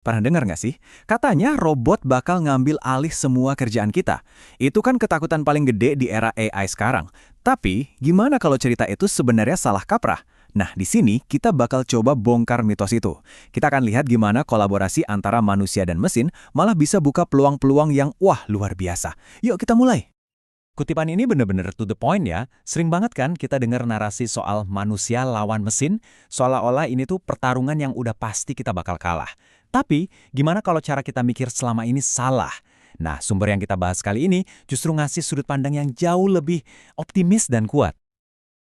Pernah dengar nggak sih? Katanya robot bakal ngambil alih semua kerjaan kita. Itu kan ketakutan paling gede di era AI sekarang. Tapi, gimana kalau cerita itu sebenarnya salah kaprah? Nah, di sini kita bakal coba bongkar mitos itu. Kita akan lihat gimana kolaborasi antara manusia dan mesin malah bisa buka peluang-peluang yang wah luar biasa. Yuk kita mulai. Kutipan ini bener-bener to the point ya. Sering banget kan kita dengar narasi soal manusia lawan mesin, seolah-olah ini tuh pertarungan yang udah pasti kita bakal kalah. Tapi, gimana kalau cara kita mikir selama ini salah? Nah, sumber yang kita bahas kali ini justru ngasih sudut pandang yang jauh lebih optimis dan kuat.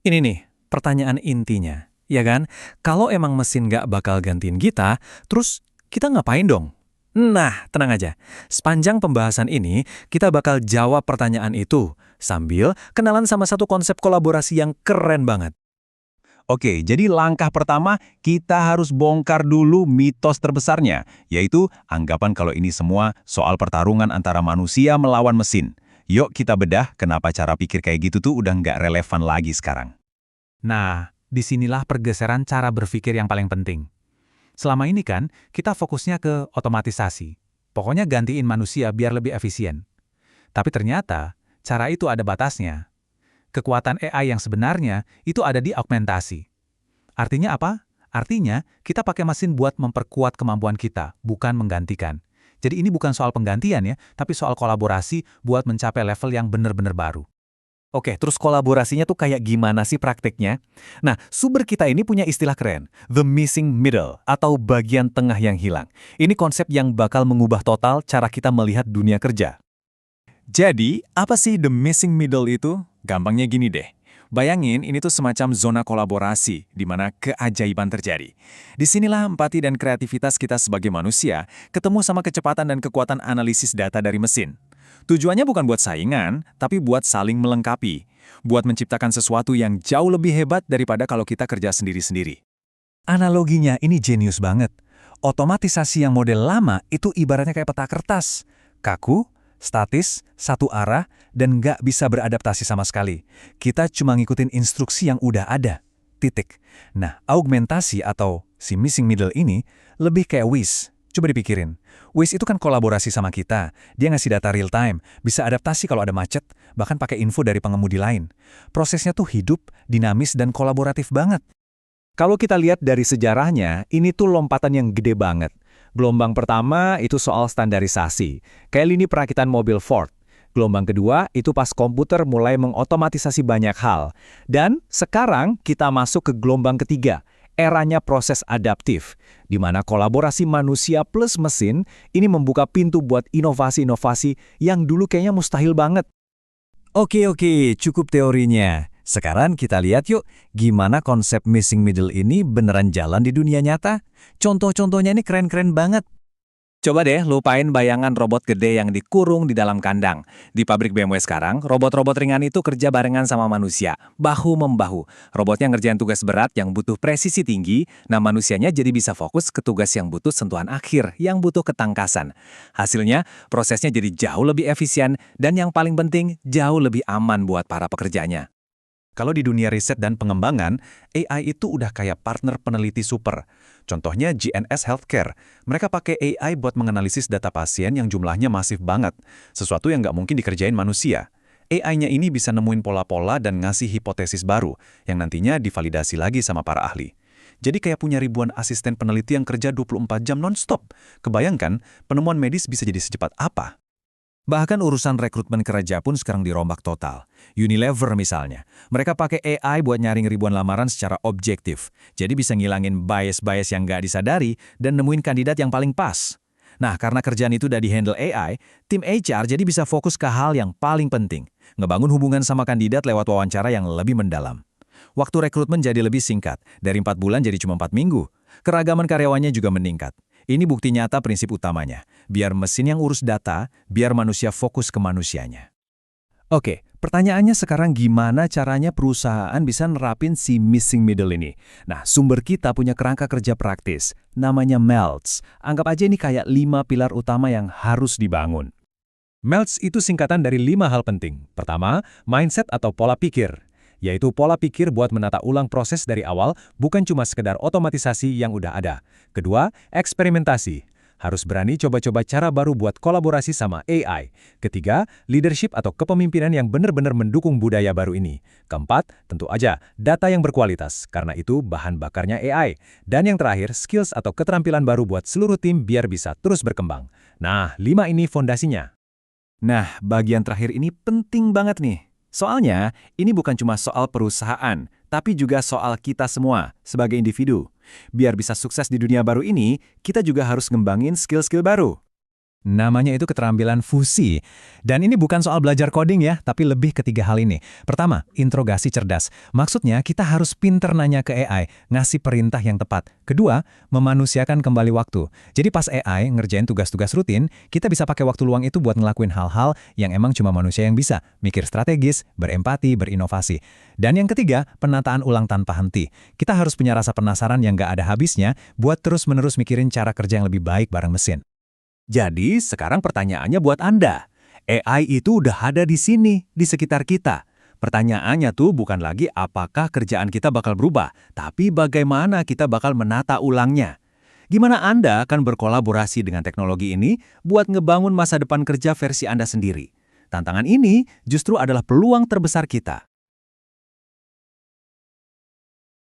Ini nih, pertanyaan intinya. Ya kan? Kalau emang mesin nggak bakal gantiin kita, terus kita ngapain dong? Nah, tenang aja. Sepanjang pembahasan ini, kita bakal jawab pertanyaan itu, sambil kenalan sama satu konsep kolaborasi yang keren banget. Oke, jadi langkah pertama kita harus bongkar dulu mitos terbesarnya, yaitu anggapan kalau ini semua soal pertarungan antara manusia melawan mesin. Yuk kita bedah kenapa cara pikir kayak gitu tuh udah nggak relevan lagi sekarang. Nah, disinilah pergeseran cara berpikir yang paling penting. Selama ini kan, kita fokusnya ke otomatisasi. Pokoknya gantiin manusia biar lebih efisien. Tapi ternyata, cara itu ada batasnya. Kekuatan AI yang sebenarnya itu ada di augmentasi. Artinya apa? Artinya, kita pakai mesin buat memperkuat kemampuan kita, bukan menggantikan. Jadi ini bukan soal penggantian ya, tapi soal kolaborasi buat mencapai level yang benar-benar baru. Oke, terus kolaborasinya tuh kayak gimana sih praktiknya? Nah, sumber kita ini punya istilah keren, the missing middle, atau bagian tengah yang hilang. Ini konsep yang bakal mengubah total cara kita melihat dunia kerja. Jadi, apa sih the missing middle itu? Gampangnya gini deh. Bayangin ini tuh semacam zona kolaborasi, di mana keajaiban terjadi. Disinilah empati dan kreativitas kita sebagai manusia ketemu sama kecepatan dan kekuatan analisis data dari mesin. Tujuannya bukan buat saingan, tapi buat saling melengkapi. Buat menciptakan sesuatu yang jauh lebih hebat daripada kalau kita kerja sendiri-sendiri. Analoginya ini jenius banget. Otomatisasi yang model lama itu ibaratnya kayak peta kertas. Kaku, statis, satu arah, dan nggak bisa beradaptasi sama sekali. Kita cuma ngikutin instruksi yang udah ada. Titik. Nah, augmentasi atau si missing middle ini lebih kayak WIS. Coba dipikirin. WIS itu kan kolaborasi sama kita. Dia ngasih data real time, bisa adaptasi kalau ada macet, bahkan pakai info dari pengemudi lain. Prosesnya tuh hidup, dinamis, dan kolaboratif banget. Kalau kita lihat dari sejarahnya, ini tuh lompatan yang gede banget. Gelombang pertama itu soal standarisasi, kayak lini perakitan mobil Ford. Gelombang kedua itu pas komputer mulai mengotomatisasi banyak hal. Dan sekarang kita masuk ke gelombang ketiga, eranya proses adaptif, di mana kolaborasi manusia plus mesin ini membuka pintu buat inovasi-inovasi yang dulu kayaknya mustahil banget. Oke, cukup teorinya. Sekarang kita lihat yuk, gimana konsep missing middle ini beneran jalan di dunia nyata. Contoh-contohnya ini keren-keren banget. Coba deh lupain bayangan robot gede yang dikurung di dalam kandang. Di pabrik BMW sekarang, robot-robot ringan itu kerja barengan sama manusia, bahu-membahu. Robotnya ngerjain tugas berat yang butuh presisi tinggi, nah manusianya jadi bisa fokus ke tugas yang butuh sentuhan akhir, yang butuh ketangkasan. Hasilnya, prosesnya jadi jauh lebih efisien, dan yang paling penting, jauh lebih aman buat para pekerjanya. Kalau di dunia riset dan pengembangan, AI itu udah kayak partner peneliti super. Contohnya GNS Healthcare. Mereka pakai AI buat menganalisis data pasien yang jumlahnya masif banget. Sesuatu yang nggak mungkin dikerjain manusia. AI-nya ini bisa nemuin pola-pola dan ngasih hipotesis baru, yang nantinya divalidasi lagi sama para ahli. Jadi kayak punya ribuan asisten peneliti yang kerja 24 jam non-stop. Kebayangkan, penemuan medis bisa jadi secepat apa? Bahkan urusan rekrutmen kerja pun sekarang dirombak total. Unilever misalnya, mereka pakai AI buat nyaring ribuan lamaran secara objektif. Jadi bisa ngilangin bias-bias yang nggak disadari dan nemuin kandidat yang paling pas. Nah, karena kerjaan itu udah di-handle AI, tim HR jadi bisa fokus ke hal yang paling penting. Ngebangun hubungan sama kandidat lewat wawancara yang lebih mendalam. Waktu rekrutmen jadi lebih singkat, dari 4 bulan jadi cuma 4 minggu. Keragaman karyawannya juga meningkat. Ini bukti nyata prinsip utamanya. Biar mesin yang urus data, biar manusia fokus ke manusianya. Oke, pertanyaannya sekarang gimana caranya perusahaan bisa nerapin si missing middle ini? Nah, sumber kita punya kerangka kerja praktis, namanya MELTS. Anggap aja ini kayak 5 pilar utama yang harus dibangun. MELTS itu singkatan dari 5 hal penting. Pertama, mindset atau pola pikir. Yaitu pola pikir buat menata ulang proses dari awal, bukan cuma sekedar otomatisasi yang udah ada. Kedua, eksperimentasi. harus berani coba-coba cara baru buat kolaborasi sama AI. Ketiga, leadership atau kepemimpinan yang benar-benar mendukung budaya baru ini. Keempat, tentu aja, data yang berkualitas, karena itu bahan bakarnya AI. Dan yang terakhir, skills atau keterampilan baru buat seluruh tim biar bisa terus berkembang. Nah, 5 ini fondasinya. Nah, bagian terakhir ini penting banget nih. Soalnya, ini bukan cuma soal perusahaan, tapi juga soal kita semua sebagai individu. Biar bisa sukses di dunia baru ini, kita juga harus ngembangin skill-skill baru. Namanya itu keterampilan fusi. Dan ini bukan soal belajar coding ya, tapi lebih ke 3 hal ini. Pertama, interogasi cerdas. Maksudnya kita harus pinter nanya ke AI, ngasih perintah yang tepat. Kedua, memanusiakan kembali waktu. Jadi pas AI ngerjain tugas-tugas rutin, kita bisa pakai waktu luang itu buat ngelakuin hal-hal yang emang cuma manusia yang bisa. Mikir strategis, berempati, berinovasi. Dan yang ketiga, penataan ulang tanpa henti. Kita harus punya rasa penasaran yang gak ada habisnya buat terus-menerus mikirin cara kerja yang lebih baik bareng mesin. Jadi, sekarang pertanyaannya buat Anda. AI itu udah ada di sini, di sekitar kita. Pertanyaannya tuh bukan lagi apakah kerjaan kita bakal berubah, tapi bagaimana kita bakal menata ulangnya. Gimana Anda akan berkolaborasi dengan teknologi ini buat ngebangun masa depan kerja versi Anda sendiri? Tantangan ini justru adalah peluang terbesar kita.